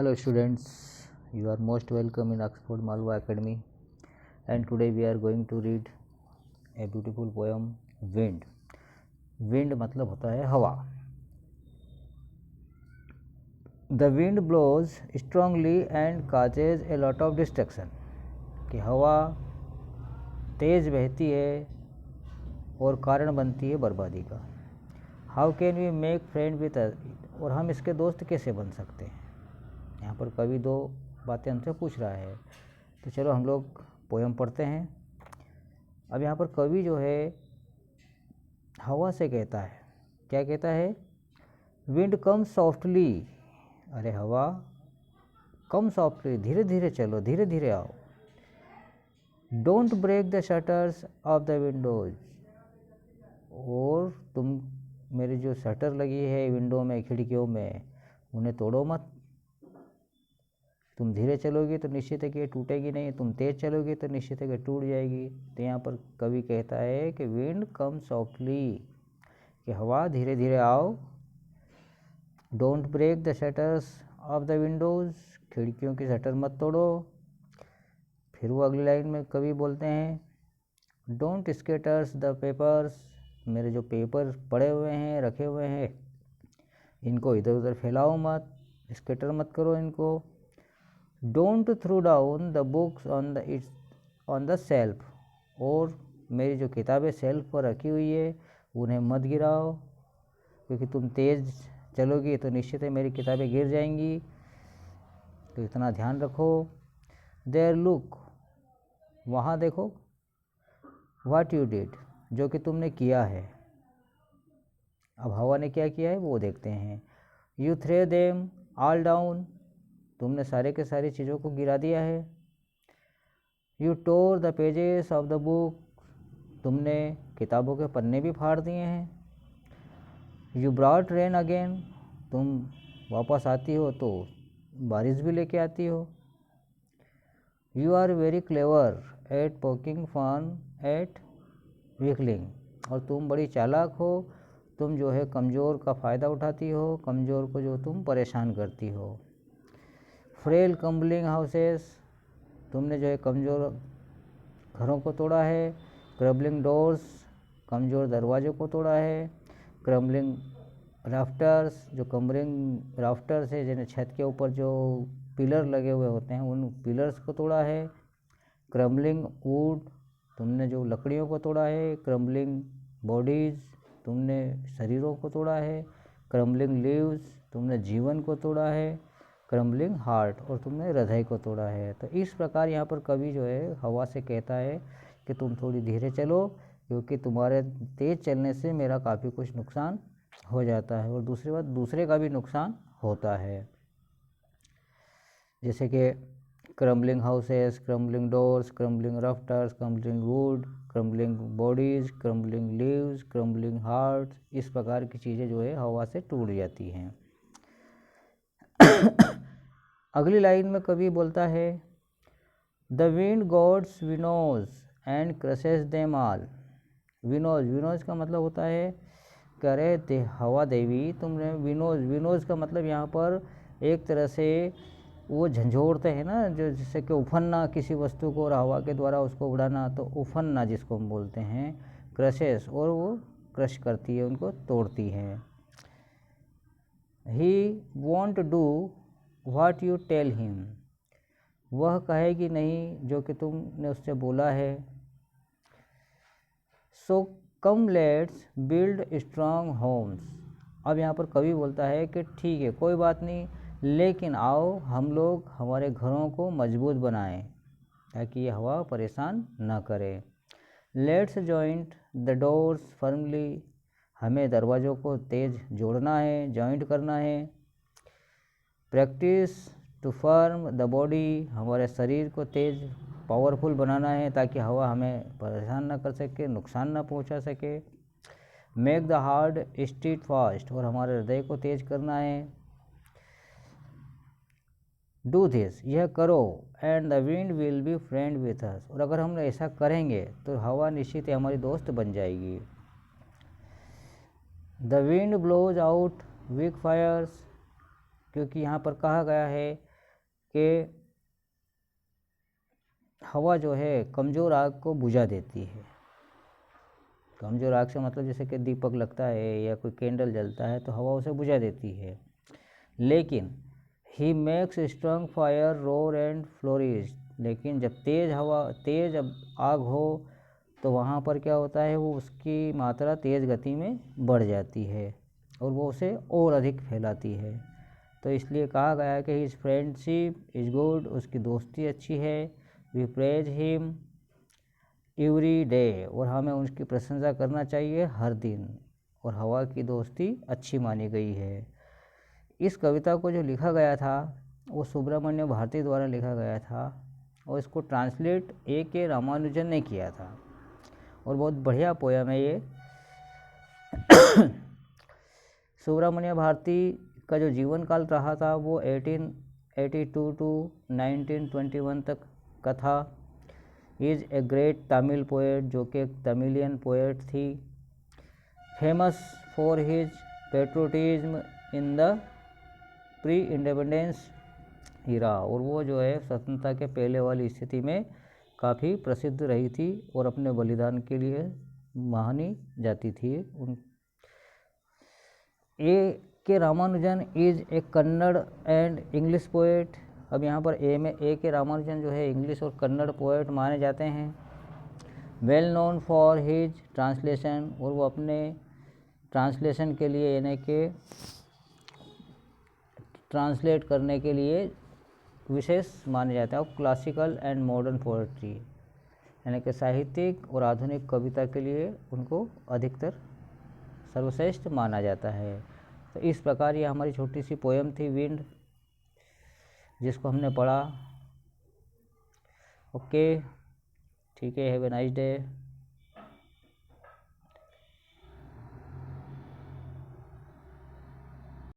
Hello students, you are most welcome in Oxford Malwa Academy, and today we are going to read a beautiful poem Wind. Wind मतलब होता है हवा. The wind blows strongly and causes a lot of destruction. कि हवा तेज बहती है और कारण बनती है बर्बादी का. How can we make friend with us? और हम इसके दोस्त कैसे बन सकते हैं. यहाँ पर कवि दो बातें हमसे पूछ रहा है. तो चलो हम लोग पोयम पढ़ते हैं. अब यहाँ पर कवि जो है हवा से कहता है, क्या कहता है? विंड कम सॉफ्टली. अरे हवा कम सॉफ्टली, धीरे धीरे चलो, धीरे धीरे आओ. Don't break the shutters of the windows. और तुम मेरी जो शटर लगी है विंडो में, खिड़कियों में, उन्हें तोड़ो मत. तुम धीरे चलोगे तो निश्चित है कि ये टूटेगी नहीं, तुम तेज़ चलोगे तो निश्चित है कि टूट जाएगी. तो यहाँ पर कवि कहता है कि विंड कम सॉफ्टली, कि हवा धीरे धीरे आओ. Don't break the shutters of the windows, खिड़कियों की शटर मत तोड़ो. फिर वो अगली लाइन में कवि बोलते हैं डोंट स्कैटर्स द पेपर्स. मेरे जो पेपर पड़े हुए हैं, रखे हुए हैं, इनको इधर उधर फैलाओ मत, स्कैटर मत करो इनको. Don't throw down the books on the shelf. और मेरी जो किताबें सेल्फ पर रखी हुई है उन्हें मत गिराओ, क्योंकि तुम तेज़ चलोगी तो निश्चित है मेरी किताबें गिर जाएंगी. तो इतना ध्यान रखो. देयर लुक, वहाँ देखो. व्हाट यू डिड, जो कि तुमने किया है. अब हवा ने क्या किया है वो देखते हैं. यू थ्रे देम ऑल डाउन, तुमने सारे के सारी चीज़ों को गिरा दिया है. You tore the pages of the book, तुमने किताबों के पन्ने भी फाड़ दिए हैं. यू ब्रॉट रेन अगेन, तुम वापस आती हो तो बारिश भी लेके आती हो. You are very clever at poking fun at weakling, और तुम बड़ी चालाक हो. तुम जो है कमज़ोर का फ़ायदा उठाती हो, कमज़ोर को जो तुम परेशान करती हो. फ्रेल क्रम्बलिंग हाउसेस, तुमने जो है कमज़ोर घरों को तोड़ा है. क्रम्बलिंग डोर्स, कमज़ोर दरवाज़ों को तोड़ा है. क्रम्बलिंग राफ्टर्स, जो क्रम्बलिंग राफ्टर्स है जिन्हें छत के ऊपर जो पिलर लगे हुए होते हैं उन पिलर्स को तोड़ा है. क्रम्बलिंग वुड, तुमने जो लकड़ियों को तोड़ा है. क्रम्बलिंग बॉडीज़, तुमने शरीरों को तोड़ा है. क्रम्बलिंग लीव्स, तुमने जीवन को तोड़ा है. क्रम्बलिंग हार्ट, और तुमने हृदय को तोड़ा है. तो इस प्रकार यहाँ पर कवि जो है हवा से कहता है कि तुम थोड़ी धीरे चलो, क्योंकि तुम्हारे तेज़ चलने से मेरा काफ़ी कुछ नुकसान हो जाता है, और दूसरी बात दूसरे का भी नुकसान होता है. जैसे कि crumbling houses, crumbling doors, crumbling rafters, crumbling would, crumbling bodies, crumbling leaves, crumbling heart, इस प्रकार की चीज़ें जो है हवा से टूट जाती हैं. अगली लाइन में कवि बोलता है the wind god's winnows and crushes them all. Winnows, winnows का मतलब होता है करे हवा देवी तुमने विनोज. विनोज का मतलब यहाँ पर एक तरह से वो झंझोड़ते हैं ना, जो जिससे कि उफनना किसी वस्तु को और हवा के द्वारा उसको उड़ाना, तो उफनना जिसको हम बोलते हैं. क्रशेस, और वो क्रश करती है, उनको तोड़ती है. He won't do what you tell him, वह कहेगी नहीं जो कि तुमने उससे बोला है. So come let's build strong homes. अब यहाँ पर कवि बोलता है कि ठीक है, कोई बात नहीं, लेकिन आओ हम लोग हमारे घरों को मजबूत बनाएं ताकि ये हवा परेशान न करे. Let's joint the doors firmly, हमें दरवाज़ों को तेज़ जोड़ना है, जॉइंट करना है. Practice to firm the body, हमारे शरीर को तेज़ पावरफुल बनाना है ताकि हवा हमें परेशान न कर सके, नुकसान न पहुंचा सके. मेक द हार्ट स्टीट फास्ट, और हमारे हृदय को तेज़ करना है. डू दिस, यह करो. And the wind will be friend with us, और अगर हम ऐसा करेंगे तो हवा निश्चित ही हमारी दोस्त बन जाएगी. The wind blows out weak fires, क्योंकि यहाँ पर कहा गया है कि हवा जो है कमज़ोर आग को बुझा देती है। कमज़ोर आग से मतलब जैसे कि दीपक लगता है या कोई कैंडल जलता है तो हवा उसे बुझा देती है। लेकिन he makes strong fire roar and flourish, लेकिन जब तेज़ आग हो तो वहाँ पर क्या होता है, वो उसकी मात्रा तेज़ गति में बढ़ जाती है और वो उसे और अधिक फैलाती है। तो इसलिए कहा गया है कि हिज फ्रेंडशिप इज़ गुड, उसकी दोस्ती अच्छी है। We praise him every day, और हमें उसकी प्रशंसा करना चाहिए हर दिन। और हवा की दोस्ती अच्छी मानी गई है। इस कविता को जो लिखा गया था वो सुब्रमण्य भारती द्वारा लिखा गया था और इसको ट्रांसलेट A.K. रामानुजन ने किया था और बहुत बढ़िया पोयम है ये। सुब्रमण्य भारती का जो जीवन काल रहा था वो 1882 टू 1921 तक का था। Is a great Tamil poet, जो कि एक तमिलियन पोएट थी। Famous for his patriotism in the pre independence era, और वो जो है स्वतंत्रता के पहले वाली स्थिति में काफ़ी प्रसिद्ध रही थी और अपने बलिदान के लिए मानी जाती थी। A.K. Ramanujan is a Kannada and English poet. अब यहाँ पर A.K. रामानुजन जो है इंग्लिश और कन्नड़ पोएट माने जाते हैं। Well known for his translation, और वो अपने ट्रांसलेशन के लिए यानी कि ट्रांसलेट करने के लिए विशेष माने जाते हैं। और क्लासिकल एंड मॉडर्न पोएट्री यानी कि साहित्यिक और आधुनिक कविता के लिए उनको अधिकतर सर्वश्रेष्ठ माना जाता है। तो इस प्रकार ये हमारी छोटी सी पोयम थी विंड, जिसको हमने पढ़ा। ओके, ठीक है, हैव ए नाइस डे।